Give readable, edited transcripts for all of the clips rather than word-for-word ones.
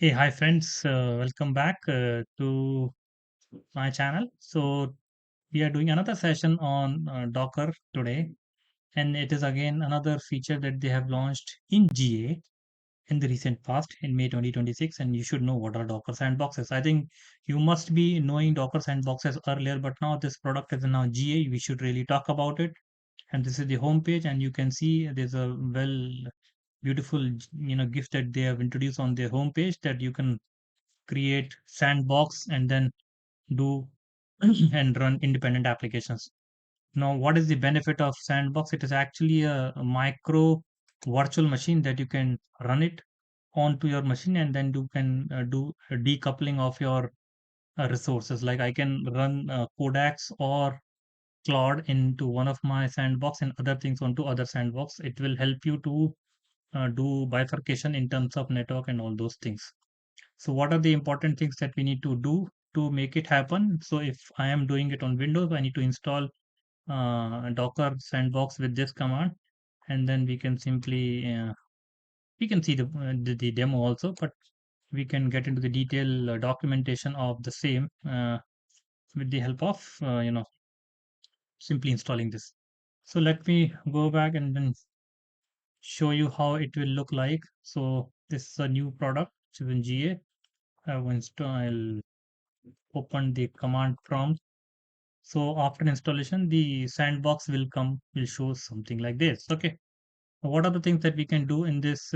Hey, hi friends, welcome back to my channel. So, we are doing another session on Docker today, and it is again another feature that they have launched in GA in the recent past in May 2026. And you should know what are Docker sandboxes. I think you must be knowing Docker sandboxes earlier, but now this product is now GA. We should really talk about it. And this is the home page, and you can see there's a beautiful gift that they have introduced on their homepage that you can create sandbox and then do and run independent applications. Now, what is the benefit of sandbox? It is actually a micro virtual machine that you can run it onto your machine, and then you can do a decoupling of your resources. Like I can run Codex or Claude into one of my sandbox and other things onto other sandbox. It will help you to do bifurcation in terms of network and all those things. So what are the important things that we need to do to make it happen? So if I am doing it on Windows, I need to install Docker Sandbox with this command, and then we can simply we can see the demo also, but we can get into the detailed documentation of the same with the help of simply installing this. So let me go back and then show you how it will look like. So this is a new product which is in GA. I'll open the command prompt. So after installation, the sandbox will show something like this. Okay. What are the things that we can do in this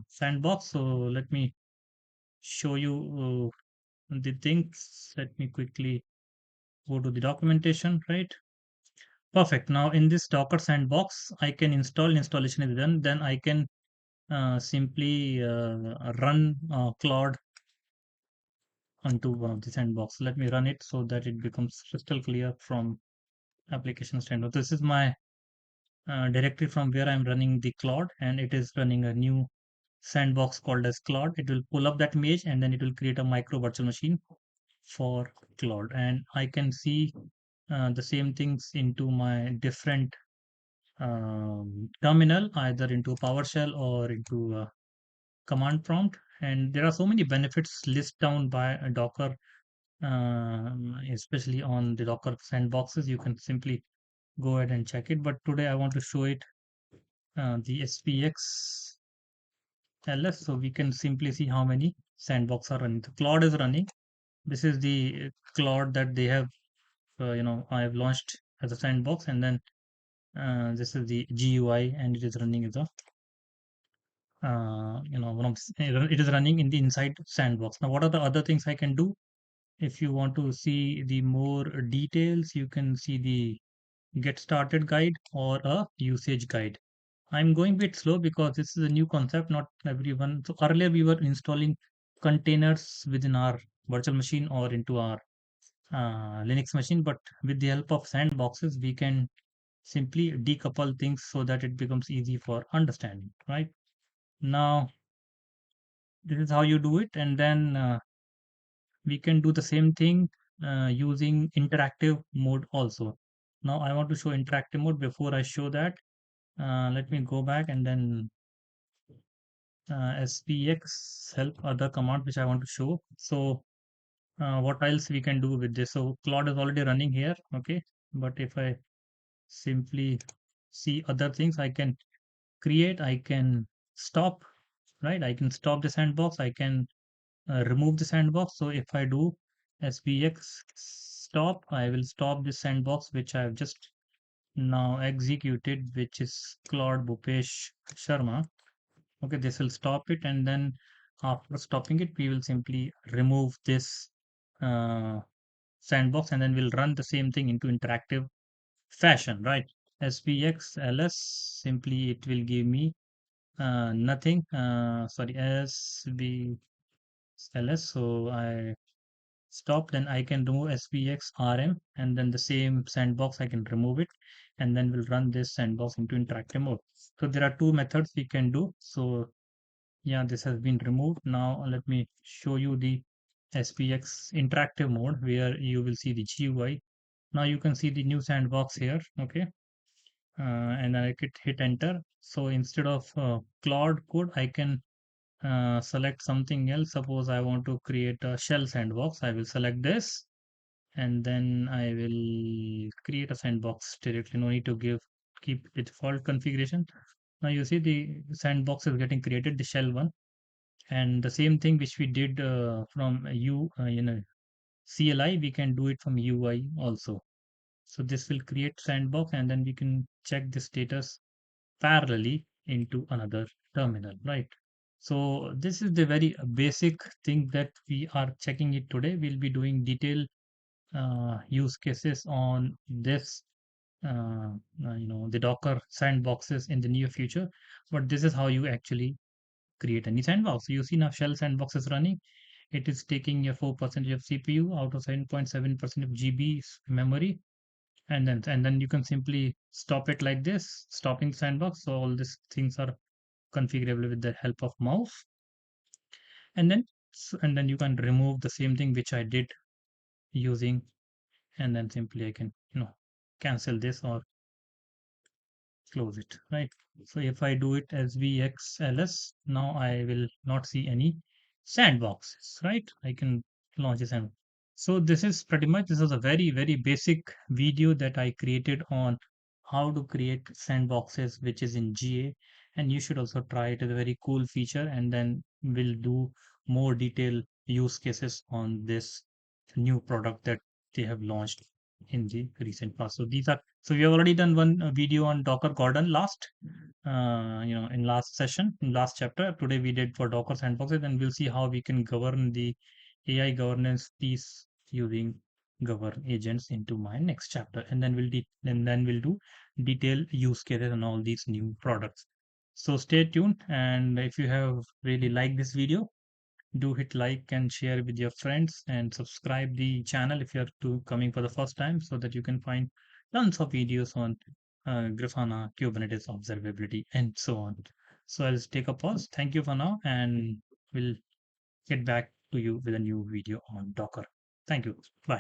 sandbox? So let me show you the things. Let me quickly go to the documentation, right? Perfect. Now in this Docker sandbox, I can installation is done. Then I can simply run Claude onto one of the sandbox. Let me run it so that it becomes crystal clear from application standard. This is my directory from where I'm running the Claude, and it is running a new sandbox called as Claude. It will pull up that image and then it will create a micro virtual machine for Claude. And I can see the same things into my different terminal, either into PowerShell or into command prompt. And there are so many benefits list down by Docker, especially on the Docker sandboxes. You can simply go ahead and check it. But today I want to show it the SPX ls, so we can simply see how many sandbox are running. The Claude is running. This is the Claude that they have, I have launched as a sandbox, and then this is the GUI, and it is running as a, it is running in the inside sandbox. Now, what are the other things I can do? If you want to see the more details, you can see the get started guide or a usage guide. I'm going a bit slow because this is a new concept, not everyone. So earlier we were installing containers within our virtual machine or into our Linux machine, but with the help of sandboxes, we can simply decouple things so that it becomes easy for understanding, right? Now, this is how you do it, and then we can do the same thing using interactive mode also. Now, I want to show interactive mode. Before I show that, let me go back and then SPX help other command which I want to show. So what else we can do with this? So Claude is already running here, okay. But if I simply see other things, I can create, I can stop, right? I can stop the sandbox, I can remove the sandbox. So if I do SPX stop, I will stop the sandbox which I have just now executed, which is Claude Bhupesh Sharma. Okay, this will stop it, and then after stopping it, we will simply remove this uh, sandbox, and then we'll run the same thing into interactive fashion, right? SPX ls, simply it will give me nothing. Sorry, SB ls. So I stop, then I can remove SPX RM, and then the same sandbox I can remove it, and then we'll run this sandbox into interactive mode. So there are two methods we can do. So yeah, this has been removed. Now let me show you the SPX interactive mode where you will see the GUI. Now you can see the new sandbox here, okay? And I could hit enter. So instead of Claude code, I can select something else. Suppose I want to create a shell sandbox. I will select this, and then I will create a sandbox directly. No need to keep the default configuration. Now you see the sandbox is getting created, the shell one, and the same thing which we did from CLI, we can do it from UI also. So this will create sandbox, and then we can check the status parallelly into another terminal, right? So this is the very basic thing that we are checking it today. We'll be doing detailed use cases on this, the Docker sandboxes in the near future. But this is how you actually create any sandbox. So you see now shell sandbox is running. It is taking a 4% of CPU out of 7.7% of GB memory, and then you can simply stop it like this, stopping sandbox. So all these things are configurable with the help of mouse, and then you can remove the same thing which I did using, and then simply I can cancel this or close it, right? So if I do it as VXLS, now I will not see any sandboxes, right? I can launch a sandbox. So this is a very, very basic video that I created on how to create sandboxes, which is in GA. And you should also try it. It's a very cool feature. And then we'll do more detailed use cases on this new product that they have launched in the recent past. So we have already done one video on Docker Gordon in last session, in last chapter. Today we did for Docker sandboxes, and we'll see how we can govern the AI governance piece using govern agents into my next chapter, and then we'll do detailed use cases on all these new products. So stay tuned, and if you have really liked this video, do hit like and share with your friends, and subscribe the channel if you're coming for the first time, so that you can find tons of videos on Grafana, Kubernetes observability, and so on. So I'll take a pause. Thank you for now, and we'll get back to you with a new video on Docker. Thank you. Bye.